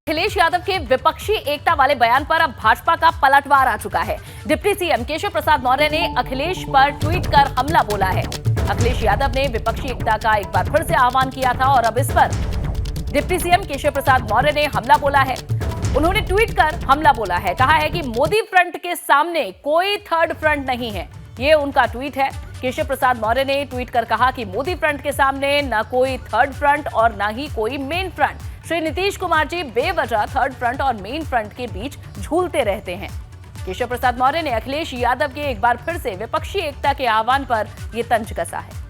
अखिलेश यादव के विपक्षी एकता वाले बयान पर अब भाजपा का पलटवार आ चुका है। डिप्टी सीएम केशव प्रसाद मौर्य ने अखिलेश पर ट्वीट कर हमला बोला है। अखिलेश यादव ने विपक्षी एकता का एक बार फिर से आह्वान किया था और अब इस पर डिप्टी सीएम केशव प्रसाद मौर्य ने हमला बोला है। उन्होंने ट्वीट कर हमला बोला है, कहा है कि मोदी फ्रंट के सामने कोई थर्ड फ्रंट नहीं है। ये उनका ट्वीट है। केशव प्रसाद मौर्य ने ट्वीट कर कहा कि मोदी फ्रंट के सामने न कोई थर्ड फ्रंट और न ही कोई मेन फ्रंट। श्री नीतीश कुमार जी बेवजह थर्ड फ्रंट और मेन फ्रंट के बीच झूलते रहते हैं। केशव प्रसाद मौर्य ने अखिलेश यादव के एक बार फिर से विपक्षी एकता के आह्वान पर यह तंज कसा है।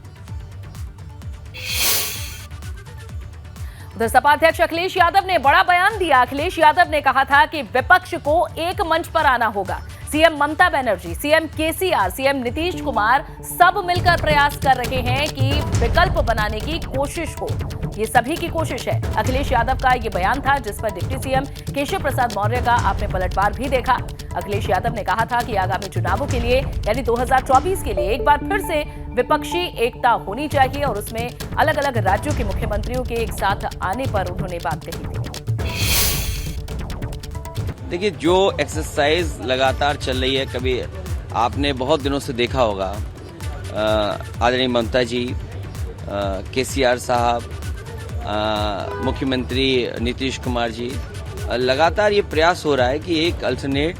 उधर सपा अध्यक्ष अखिलेश यादव ने बड़ा बयान दिया। अखिलेश यादव ने कहा था कि विपक्ष को एक मंच पर आना होगा। CM Mamata Banerjee, CM KCR, CM Nitish Kumar सब मिलकर प्रयास कर रहे हैं कि विकल्प बनाने की कोशिश हो। ये सभी की कोशिश है। अखिलेश यादव का ये बयान था जिस पर डिप्टी सीएम केशव प्रसाद मौर्य का आपने पलटवार भी देखा। अखिलेश यादव ने कहा था कि आगामी चुनावों के लिए यानी 2024 के लिए एक बार फिर से विपक्षी एकता होनी चाहिए और उसमें अलग अलग राज्यों के मुख्यमंत्रियों के एक साथ आने पर उन्होंने बात कही थी। देखिए, जो एक्सरसाइज लगातार चल रही है, कभी आपने बहुत दिनों से देखा होगा आदरणीय ममता जी, केसीआर साहब, मुख्यमंत्री नीतीश कुमार जी, लगातार ये प्रयास हो रहा है कि एक अल्टरनेट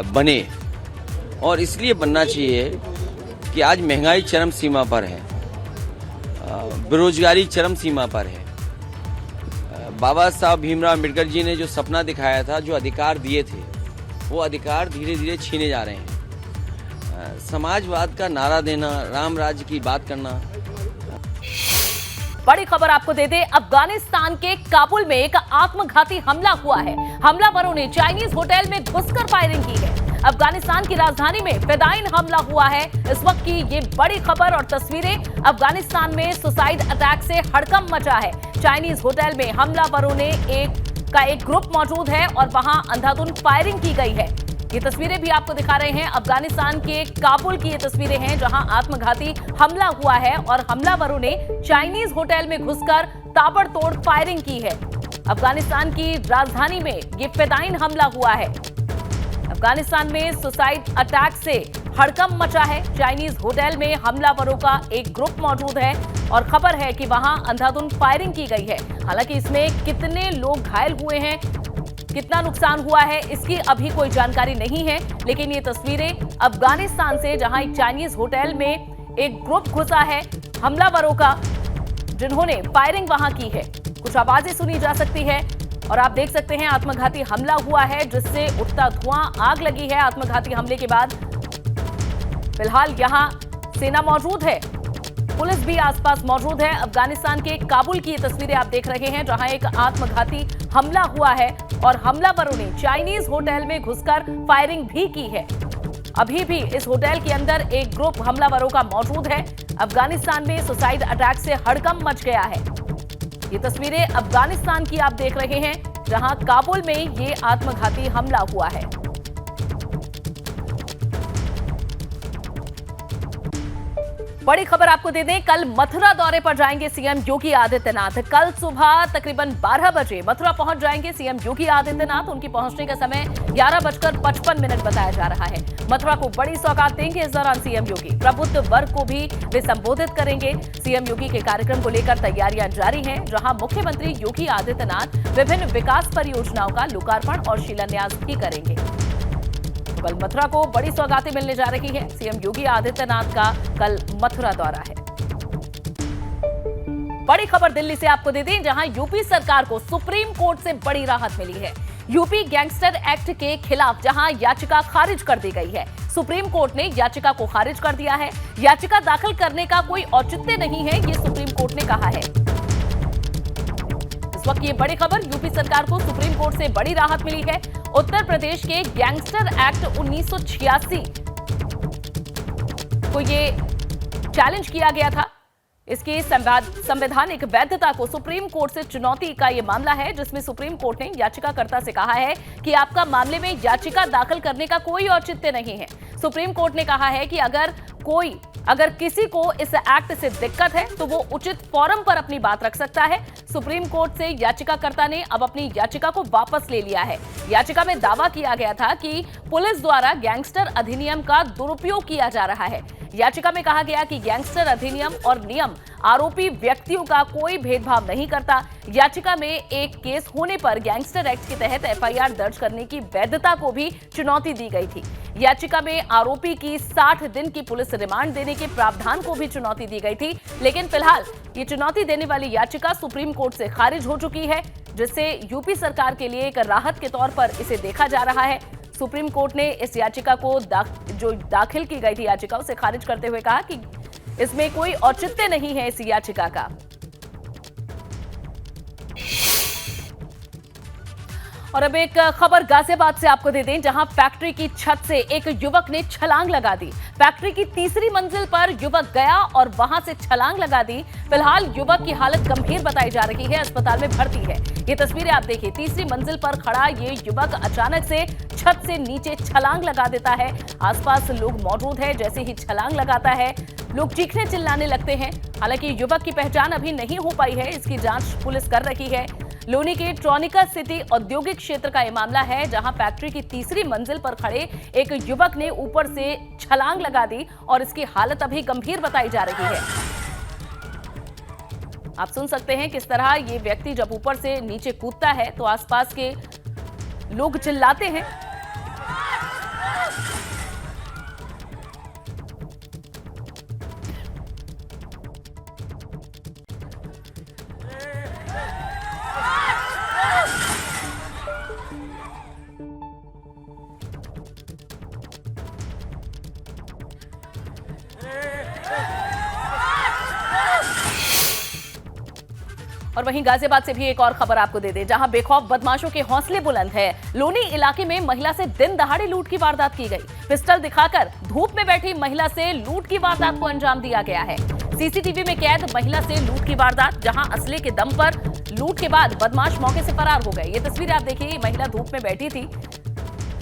बने और इसलिए बनना चाहिए कि आज महंगाई चरम सीमा पर है, बेरोजगारी चरम सीमा पर है। बाबा साहब भीमराव अम्बेडकर जी ने जो सपना दिखाया था, जो अधिकार दिए थे, वो अधिकार धीरे धीरे छीने जा रहे हैं। समाजवाद का नारा देना, राम राज्य की बात करना। बड़ी खबर आपको दे दे, अफगानिस्तान के काबुल में एक आत्मघाती हमला हुआ है। हमलावरों ने चाइनीज होटल में घुसकर फायरिंग की है। अफगानिस्तान की राजधानी में फिदायीन हमला हुआ है। इस वक्त की ये बड़ी खबर और तस्वीरें। अफगानिस्तान में सुसाइड अटैक से हड़कंप मचा है। चाइनीज होटल में हमलावरों ने एक ग्रुप मौजूद है और वहां अंधाधुंध फायरिंग की गई है। ये तस्वीरें भी आपको दिखा रहे हैं। अफगानिस्तान के काबुल की ये तस्वीरें हैं जहां आत्मघाती हमला हुआ है और हमलावरों ने चाइनीज होटल में घुसकर ताबड़तोड़ फायरिंग की है। अफगानिस्तान की राजधानी में ये फिदायीन हमला हुआ है। अफगानिस्तान में सुसाइड अटैक से हड़कंप मचा है। चाइनीज होटल में हमलावरों का एक ग्रुप मौजूद है और खबर है कि वहां अंधाधुंध फायरिंग की गई है। हालांकि इसमें कितने लोग घायल हुए हैं, कितना नुकसान हुआ है, इसकी अभी कोई जानकारी नहीं है। लेकिन ये तस्वीरें अफगानिस्तान से, जहां एक चाइनीज होटल में एक ग्रुप घुसा है हमलावरों का, जिन्होंने फायरिंग वहां की है। कुछ आवाजें सुनी जा सकती है और आप देख सकते हैं आत्मघाती हमला हुआ है जिससे उठता धुआं, आग लगी है। आत्मघाती हमले के बाद फिलहाल यहां सेना मौजूद है, पुलिस भी आसपास मौजूद है। अफगानिस्तान के काबुल की ये तस्वीरें आप देख रहे हैं जहां एक आत्मघाती हमला हुआ है और हमलावरों ने चाइनीज होटल में घुसकर फायरिंग भी की है। अभी भी इस होटल के अंदर एक ग्रुप हमलावरों का मौजूद है। अफगानिस्तान में सुसाइड अटैक से हड़कंप मच गया है। ये तस्वीरें अफगानिस्तान की आप देख रहे हैं जहां काबुल में ये आत्मघाती हमला हुआ है। बड़ी खबर आपको दे दें, कल मथुरा दौरे पर जाएंगे सीएम योगी आदित्यनाथ। कल सुबह तकरीबन 12 बजे मथुरा पहुंच जाएंगे सीएम योगी आदित्यनाथ। उनकी पहुंचने का समय 11:55 बताया जा रहा है। मथुरा को बड़ी सौगात देंगे इस दौरान सीएम योगी। प्रबुद्ध वर्ग को भी वे संबोधित करेंगे। सीएम योगी के कार्यक्रम को लेकर तैयारियां जारी हैं, जहां मुख्यमंत्री योगी आदित्यनाथ विभिन्न विकास परियोजनाओं का लोकार्पण और शिलान्यास भी करेंगे। कल मथुरा को बड़ी सौगातें मिलने जा रही है। सीएम योगी आदित्यनाथ का कल मथुरा दौरा है। बड़ी खबर दिल्ली से आपको दे दें, जहां यूपी सरकार को सुप्रीम कोर्ट से बड़ी राहत मिली है। यूपी गैंगस्टर एक्ट के खिलाफ जहां याचिका खारिज कर दी गई है, सुप्रीम कोर्ट ने याचिका को खारिज कर दिया है। याचिका दाखिल करने का कोई औचित्य नहीं है, ये सुप्रीम कोर्ट ने कहा है। इस वक्त ये बड़ी खबर, यूपी सरकार को सुप्रीम कोर्ट से बड़ी राहत मिली है। उत्तर प्रदेश के गैंगस्टर एक्ट 1986 को ये चैलेंज किया गया था। इसकी संवैधानिक वैधता को सुप्रीम कोर्ट से चुनौती का यह मामला है, जिसमें सुप्रीम कोर्ट ने याचिकाकर्ता से कहा है कि आपका मामले में याचिका दाखिल करने का कोई औचित्य नहीं है। सुप्रीम कोर्ट ने कहा है कि अगर कोई अगर किसी को इस एक्ट से दिक्कत है तो वो उचित फोरम पर अपनी बात रख सकता है। सुप्रीम कोर्ट से याचिकाकर्ता ने अब अपनी याचिका को वापस ले लिया है। याचिका में दावा किया गया था कि पुलिस द्वारा गैंगस्टर अधिनियम का दुरुपयोग किया जा रहा है। याचिका में कहा गया कि गैंगस्टर अधिनियम और नियम आरोपी व्यक्तियों का कोई भेदभाव नहीं करता। याचिका में एक केस होने पर गैंगस्टर एक्ट के तहत एफआईआर दर्ज करने की वैधता को भी चुनौती दी गई थी। याचिका में आरोपी की 60 दिन की पुलिस रिमांड देने के प्रावधान को भी चुनौती दी गई थी, लेकिन फिलहाल ये चुनौती देने वाली याचिका सुप्रीम कोर्ट से खारिज हो चुकी है, जिससे यूपी सरकार के लिए एक राहत के तौर पर इसे देखा जा रहा है। सुप्रीम कोर्ट ने इस याचिका को जो दाखिल की गई थी याचिका उसे खारिज करते हुए कहा कि इसमें कोई औचित्य नहीं है इस याचिका का। और अब एक खबर गाजियाबाद से आपको दे दें, जहां फैक्ट्री की छत से एक युवक ने छलांग लगा दी। फैक्ट्री की तीसरी मंजिल पर युवक गया और वहां से छलांग लगा दी। फिलहाल युवक की हालत गंभीर बताई जा रही है, अस्पताल में भर्ती है। ये तस्वीरें आप देखिए, तीसरी मंजिल पर खड़ा ये युवक अचानक से छत से नीचे छलांग लगा देता है। आसपास लोग मौजूद है, जैसे ही छलांग लगाता है लोग चीखने चिल्लाने लगते हैं। हालांकि युवक की पहचान अभी नहीं हो पाई है, इसकी जांच पुलिस कर रही है। लोनी के ट्रॉनिका सिटी औद्योगिक क्षेत्र का यह मामला है, जहां फैक्ट्री की तीसरी मंजिल पर खड़े एक युवक ने ऊपर से छलांग लगा दी और इसकी हालत अभी गंभीर बताई जा रही है। आप सुन सकते हैं किस तरह ये व्यक्ति जब ऊपर से नीचे कूदता है तो आसपास के लोग चिल्लाते हैं। और वहीं गाजियाबाद से भी एक और खबर आपको दे दें, जहां बेखौफ बदमाशों के हौसले बुलंद है। लोनी इलाके में महिला से दिन दहाड़े लूट की वारदात की गई। पिस्टल दिखाकर धूप में बैठी महिला से लूट की वारदात को अंजाम दिया गया है। सीसीटीवी में कैद महिला से लूट की वारदात, जहां असले के दम पर लूट के बाद बदमाश मौके से फरार हो गए। ये तस्वीरें आप देखिए, महिला धूप में बैठी थी।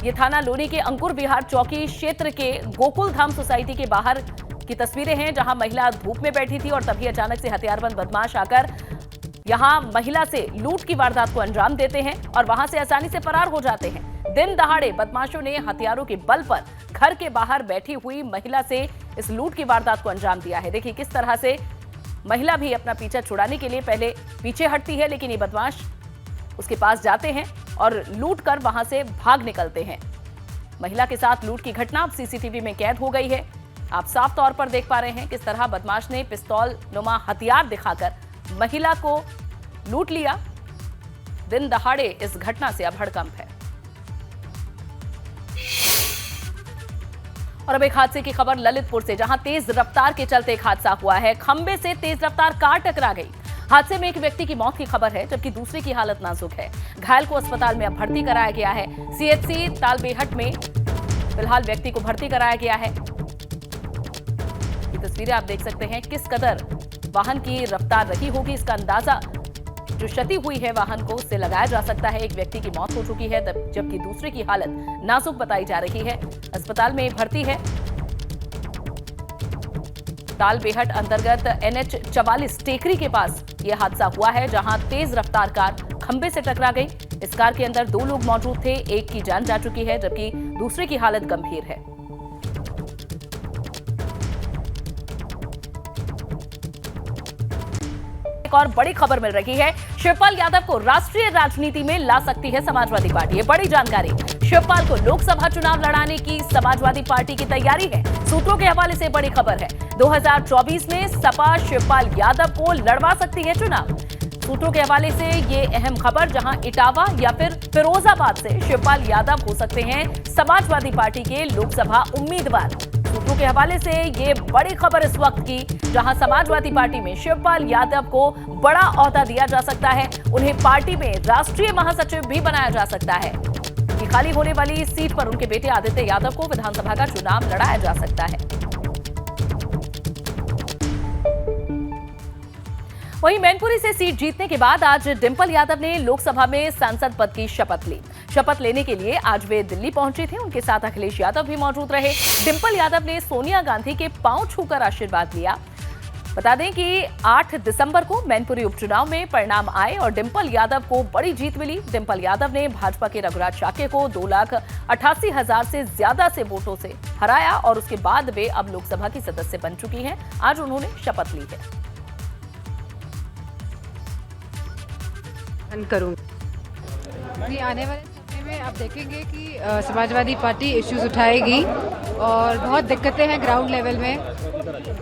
ये थाना लोनी के अंकुर विहार चौकी क्षेत्र के गोकुल धाम सोसाइटी के बाहर की तस्वीरें हैं, जहां महिला धूप में बैठी थी और तभी अचानक से हथियारबंद बदमाश आकर यहां महिला से लूट की वारदात को अंजाम देते हैं और वहां से आसानी से फरार हो जाते हैं। दिन दहाड़े बदमाशों ने हथियारों के बल पर घर के बाहर बैठी हुई महिला से इस लूट की वारदात को अंजाम दिया है। देखिए किस तरह से महिला भी अपना पीछा छुड़ाने के लिए पहले पीछे हटती है, लेकिन ये बदमाश उसके पास जाते हैं और लूट कर वहां से भाग निकलते हैं। महिला के साथ लूट की घटना अब सीसीटीवी में कैद हो गई है। आप साफ तौर पर देख पा रहे हैं किस तरह बदमाश ने पिस्तौल नुमा हथियार दिखाकर महिला को लूट लिया। दिन दहाड़े इस घटना से अब हड़कंप है। और अब एक हादसे की खबर ललितपुर से, जहां तेज रफ्तार के चलते एक हादसा हुआ है। खंबे से तेज रफ्तार कार टकरा गई। हादसे में एक व्यक्ति की मौत की खबर है, जबकि दूसरे की हालत नाजुक है। घायल को अस्पताल में अब भर्ती कराया गया है। सीएचसी तालबेहट में फिलहाल व्यक्ति को भर्ती कराया गया है। ये तस्वीरें आप देख सकते हैं, किस कदर वाहन की रफ्तार रही होगी, इसका अंदाजा जो क्षति हुई है वाहन को उससे लगाया जा सकता है। एक व्यक्ति की मौत हो चुकी है, जबकि दूसरे की हालत नाजुक बताई जा रही है। अस्पताल में भर्ती है। तालबेहट अंतर्गत NH 44 टेकरी के पास यह हादसा हुआ है, जहां तेज रफ्तार कार खंबे से टकरा गई। इस कार के अंदर 2 लोग मौजूद थे, एक की जान जा चुकी है जबकि दूसरे की हालत गंभीर है। एक और बड़ी खबर मिल रही है, शिवपाल यादव को राष्ट्रीय राजनीति में ला सकती है समाजवादी पार्टी। ये बड़ी जानकारी, शिवपाल को लोकसभा चुनाव लड़ाने की समाजवादी पार्टी की तैयारी है। सूत्रों के हवाले से बड़ी खबर है, 2024 में सपा शिवपाल यादव को लड़वा सकती है चुनाव। सूत्रों के हवाले से ये अहम खबर, जहां इटावा या फिर फिरोजाबाद से शिवपाल यादव हो सकते हैं समाजवादी पार्टी के लोकसभा उम्मीदवार। सूत्रों के हवाले से ये बड़ी खबर इस वक्त की, जहां समाजवादी पार्टी में शिवपाल यादव को बड़ा ओहदा दिया जा सकता है। उन्हें पार्टी में राष्ट्रीय महासचिव भी बनाया जा सकता है। कि खाली होने वाली सीट पर उनके बेटे आदित्य यादव को विधानसभा का चुनाव लड़ाया जा सकता है। वहीं मैनपुरी से सीट जीतने के बाद आज डिंपल यादव ने लोकसभा में सांसद पद की शपथ ली। शपथ लेने के लिए आज वे दिल्ली पहुंचे थे। उनके साथ अखिलेश यादव भी मौजूद रहे। डिंपल यादव ने सोनिया गांधी के पांव छूकर आशीर्वाद लिया। बता दें कि 8 दिसंबर को मैनपुरी उपचुनाव में परिणाम आए और डिंपल यादव को बड़ी जीत मिली। डिंपल यादव ने भाजपा के रघुराज शाक्य को 2,88,000 से ज्यादा से वोटों से हराया और उसके बाद वे अब लोकसभा की सदस्य बन चुकी हैं। आज उन्होंने शपथ ली है। आने वाले समय में आप देखेंगे कि समाजवादी पार्टी इश्यूज उठाएगी और बहुत दिक्कतें हैं ग्राउंड लेवल में,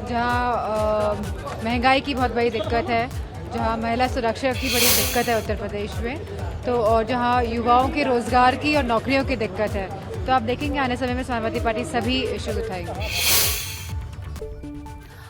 जहां महंगाई की बहुत बड़ी दिक्कत है, जहां महिला सुरक्षा की बड़ी दिक्कत है उत्तर प्रदेश में, तो और जहां युवाओं के रोजगार की और नौकरियों की दिक्कत है। तो आप देखेंगे आने समय में समाजवादी पार्टी सभी इश्यूज उठाएगी।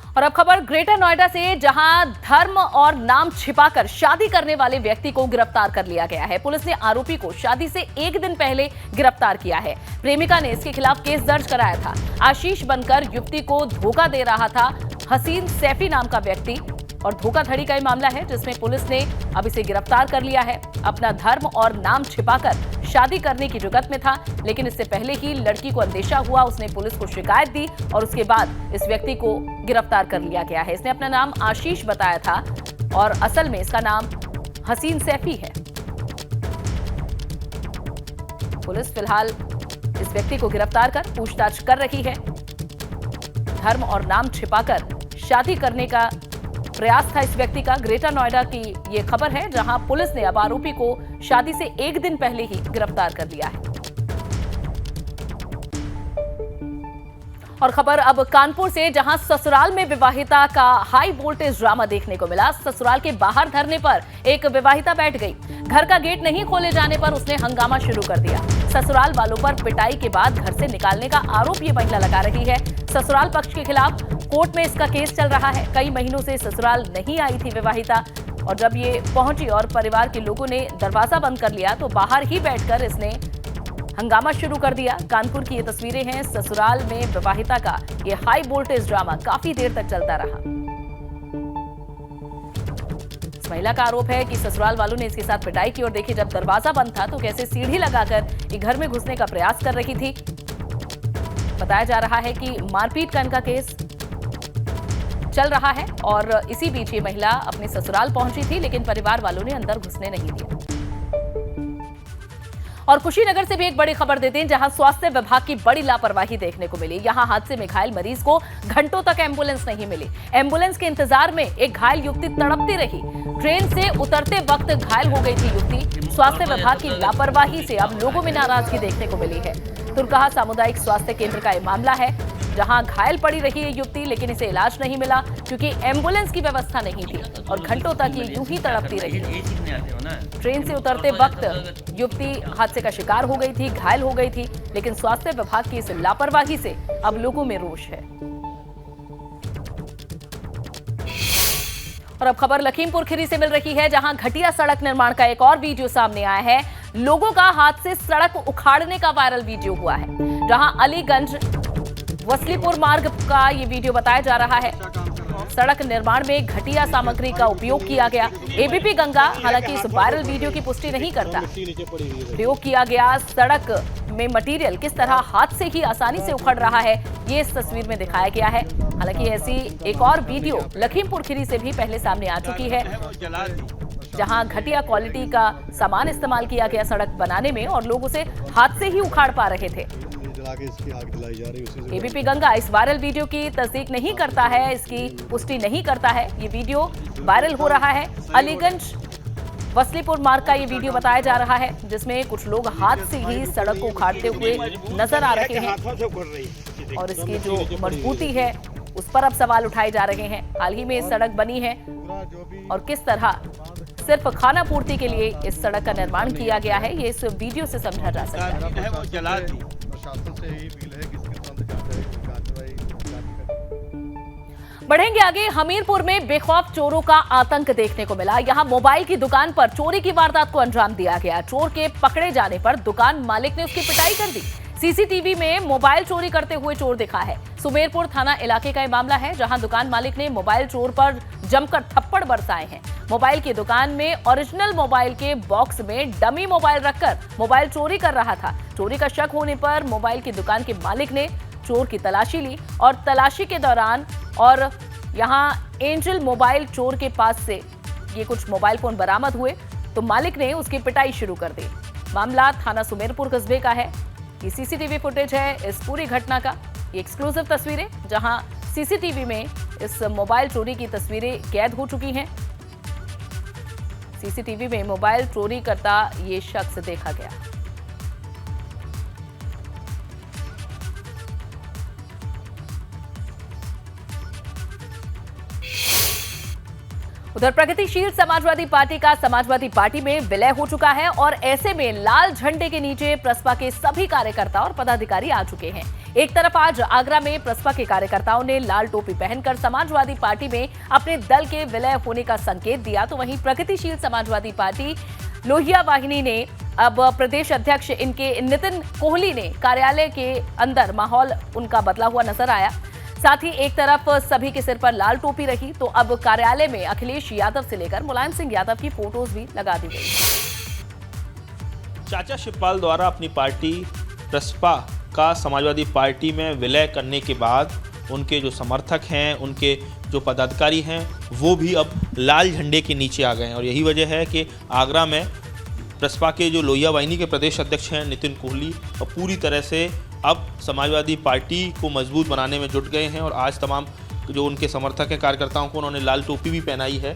और अब खबर ग्रेटर नोएडा से, जहां धर्म और नाम छिपाकर शादी करने वाले व्यक्ति को गिरफ्तार कर लिया गया है। पुलिस ने आरोपी को शादी से एक दिन पहले गिरफ्तार किया है। प्रेमिका ने इसके खिलाफ केस दर्ज कराया था। आशीष बनकर युवती को धोखा दे रहा था हसीन सैफी नाम का व्यक्ति, और धोखाधड़ी का ये मामला है जिसमें पुलिस ने अब इसे गिरफ्तार कर लिया है। अपना धर्म और नाम छिपाकर शादी करने की जुगत में था, लेकिन इससे पहले ही लड़की को अंदेशा हुआ। उसने पुलिस को शिकायत दी और उसके बाद इस व्यक्ति को गिरफ्तार कर लिया गया है। इसने अपना नाम आशीष बताया था और असल में इसका नाम हसीन सैफी है। पुलिस फिलहाल इस व्यक्ति को गिरफ्तार कर पूछताछ कर रही है। धर्म और नाम छिपाकर शादी करने का प्रयास था इस व्यक्ति का। ग्रेटर नोएडा की ये खबर है, जहां पुलिस ने अब आरोपी को शादी से एक दिन पहले ही गिरफ्तार कर लिया है। और खबर अब कानपुर से, जहां ससुराल में विवाहिता का हाई वोल्टेज ड्रामा देखने को मिला। ससुराल के बाहर धरने पर एक विवाहिता बैठ गई। घर का गेट नहीं खोले जाने पर उसने हंगामा शुरू कर दिया। ससुराल वालों पर पिटाई के बाद घर से निकालने का आरोप ये महिला लगा रही है। ससुराल पक्ष के खिलाफ कोर्ट में इसका केस चल रहा है। कई महीनों से ससुराल नहीं आई थी विवाहिता, और जब ये पहुंची और परिवार के लोगों ने दरवाजा बंद कर लिया तो बाहर ही बैठकर इसने हंगामा शुरू कर दिया। कानपुर की ये तस्वीरें हैं। ससुराल में विवाहिता का ये हाई वोल्टेज ड्रामा काफी देर तक चलता रहा। इस महिला का आरोप है कि ससुराल वालों ने इसके साथ पिटाई की और देखिए, जब दरवाजा बंद था तो कैसे सीढ़ी लगाकर ये घर में घुसने का प्रयास कर रही थी। बताया जा रहा है कि मारपीट का इनका केस चल रहा है और इसी बीच ये महिला अपने ससुराल पहुंची थी, लेकिन परिवार वालों ने अंदर घुसने नहीं दिया। और कुशीनगर से भी एक बड़ी खबर देते हैं, जहां स्वास्थ्य विभाग की बड़ी लापरवाही देखने को मिली। यहां हादसे में घायल मरीज को घंटों तक एम्बुलेंस नहीं मिली। एम्बुलेंस के इंतजार में एक घायल युवती तड़पती रही। ट्रेन से उतरते वक्त घायल हो गई थी युवती। स्वास्थ्य विभाग की लापरवाही से अब लोगों में नाराजगी देखने को मिली है। तुरकहा सामुदायिक स्वास्थ्य केंद्र का यह मामला है, जहां घायल पड़ी रही है युवती, लेकिन इसे इलाज नहीं मिला क्योंकि एम्बुलेंस की व्यवस्था नहीं थी और घंटों तक ये यूं ही तड़पती रही। ट्रेन से उतरते वक्त युवती हादसे का शिकार हो गई थी, घायल हो गई थी, लेकिन स्वास्थ्य विभाग की इस लापरवाही से अब लोगों में रोष है। और अब खबर लखीमपुर खीरी से मिल रही है, जहां घटिया सड़क निर्माण का एक और वीडियो सामने आया है। लोगों का हाथ से सड़क उखाड़ने का वायरल वीडियो हुआ है, जहां अलीगंज वसलीपुर मार्ग का ये वीडियो बताया जा रहा है। सड़क निर्माण में घटिया सामग्री का उपयोग किया गया। एबीपी गंगा हालांकि इस वायरल वीडियो की पुष्टि नहीं करता। प्रयोग किया गया सड़क में मटेरियल किस तरह हाथ से ही आसानी से उखड़ रहा है, ये इस तस्वीर में दिखाया गया है। हालांकि ऐसी एक और वीडियो लखीमपुर खीरी से भी पहले सामने आ चुकी है, जहां घटिया क्वालिटी का सामान इस्तेमाल किया गया सड़क बनाने में और लोग उसे हाथ से ही उखाड़ पा रहे थे। एबीपी गंगा इस वायरल वीडियो की तस्दीक नहीं करता है, इसकी पुष्टि नहीं करता है। ये वीडियो वायरल हो रहा है। अलीगंज वसलीपुर मार्ग का ये वीडियो बताया जा रहा है, जिसमें कुछ लोग हाथ से ही सड़क को उखाड़ते हुए नजर आ रहे हैं और इसकी जो मजबूती है उस पर अब सवाल उठाए जा रहे हैं। हाल ही में सड़क बनी है और किस तरह सिर्फ खाना पूर्ति के लिए इस सड़क का निर्माण किया गया है, ये इस वीडियो से समझा जा सकता है। बढ़ेंगे आगे। हमीरपुर में बेखौफ चोरों का आतंक देखने को मिला। यहां मोबाइल की दुकान पर चोरी की वारदात को अंजाम दिया गया। चोर के पकड़े जाने पर दुकान मालिक ने उसकी पिटाई कर दी। सीसीटीवी में मोबाइल चोरी करते हुए चोर दिखा है। सुमेरपुर थाना इलाके का यह मामला है, जहां दुकान मालिक ने मोबाइल चोर पर जमकर थप्पड़ बरसाए हैं। मोबाइल की दुकान में ओरिजिनल मोबाइल के बॉक्स में डमी मोबाइल रखकर मोबाइल चोरी कर रहा था। चोरी का शक होने पर मोबाइल की दुकान के मालिक ने चोर की तलाशी ली और तलाशी के दौरान और यहां एंजल मोबाइल चोर के पास से ये कुछ मोबाइल फोन बरामद हुए तो मालिक ने उसकी पिटाई शुरू कर दी। मामला थाना सुमेरपुर कस्बे का है। ये सीसीटीवी फुटेज है इस पूरी घटना का। ये एक्सक्लूसिव तस्वीरें जहां सीसीटीवी में इस मोबाइल चोरी की तस्वीरें कैद हो चुकी हैं। सीसीटीवी में मोबाइल चोरी करता ये शख्स देखा गया। उधर प्रगतिशील समाजवादी पार्टी का समाजवादी पार्टी में विलय हो चुका है और ऐसे में लाल झंडे के नीचे प्रसपा के सभी कार्यकर्ता और पदाधिकारी आ चुके हैं। एक तरफ आज आगरा में प्रसपा के कार्यकर्ताओं ने लाल टोपी पहनकर समाजवादी पार्टी में अपने दल के विलय होने का संकेत दिया, तो वहीं प्रगतिशील समाजवादी पार्टी लोहिया वाहिनी ने अब प्रदेश अध्यक्ष इनके नितिन कोहली ने कार्यालय के अंदर माहौल उनका बदला हुआ नजर आया। साथ ही एक तरफ सभी के सिर पर लाल टोपी रही तो अब कार्यालय में अखिलेश यादव से लेकर मुलायम सिंह यादव की फोटोज भी लगा दी गई। चाचा शिवपाल द्वारा अपनी पार्टी प्रसपा का समाजवादी पार्टी में विलय करने के बाद उनके जो समर्थक हैं, उनके जो पदाधिकारी हैं, वो भी अब लाल झंडे के नीचे आ गए हैं। और यही वजह है कि आगरा में प्रसपा के जो लोहिया वाहिनी के प्रदेश अध्यक्ष हैं नितिन कोहली और पूरी तरह से अब समाजवादी पार्टी को मजबूत बनाने में जुट गए हैं। और आज तमाम जो उनके समर्थक हैं, कार्यकर्ताओं को उन्होंने लाल टोपी भी पहनाई है।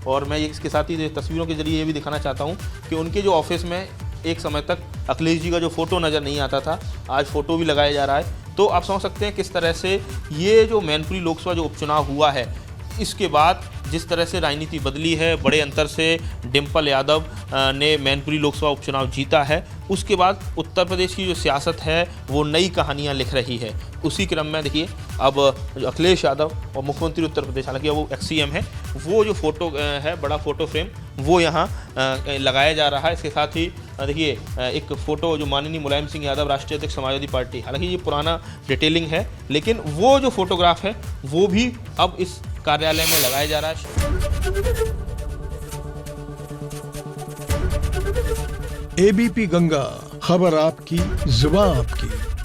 और मैं इसके साथ ही तस्वीरों के जरिए ये भी दिखाना चाहता हूँ कि उनके जो ऑफिस में एक समय तक अखिलेश जी का जो फ़ोटो नज़र नहीं आता था, आज फ़ोटो भी लगाया जा रहा है। तो आप समझ सकते हैं किस तरह से ये जो मैनपुरी लोकसभा जो उपचुनाव हुआ है, इसके बाद जिस तरह से राजनीति बदली है, बड़े अंतर से डिम्पल यादव ने मैनपुरी लोकसभा उपचुनाव जीता है, उसके बाद उत्तर प्रदेश की जो सियासत है वो नई कहानियां लिख रही है। उसी क्रम में देखिए अब अखिलेश यादव और मुख्यमंत्री उत्तर प्रदेश, हालांकि वो एक्स-सीएम है, वो जो फोटो है, बड़ा फोटो फ्रेम वो यहाँ लगाया जा रहा है। इसके साथ ही देखिए एक फ़ोटो जो माननीय मुलायम सिंह यादव राष्ट्रीय अध्यक्ष समाजवादी पार्टी, हालांकि ये पुराना डिटेलिंग है, लेकिन वो जो फोटोग्राफ है वो भी अब इस कार्यालय में लगाया जा रहा है। एबीपी गंगा, खबर आपकी, जुबान आपकी।